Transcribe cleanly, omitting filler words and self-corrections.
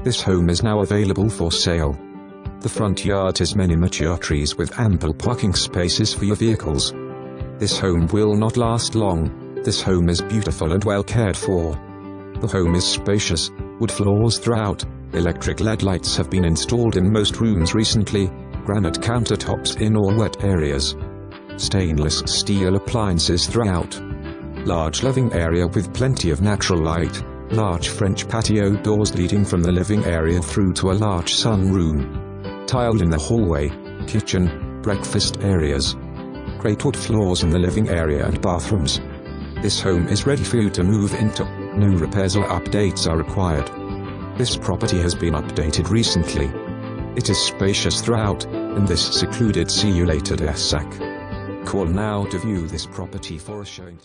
This home is now available for sale. The front yard has many mature trees with ample parking spaces for your vehicles. This home will not last long. This home is beautiful and well cared for. The home is spacious, wood floors throughout, electric LED lights have been installed in most rooms recently, granite countertops in all wet areas. Stainless steel appliances throughout. Large living area with plenty of natural light. Large French patio doors leading from the living area through to a large sunroom. Tile in the hallway, kitchen, breakfast areas. Great wood floors in the living area and bathrooms. This home is ready for you to move into. No repairs or updates are required. This property has been updated recently. It is spacious throughout, and this secluded. See you later, cul-de-sac. Call now to view this property for a showing.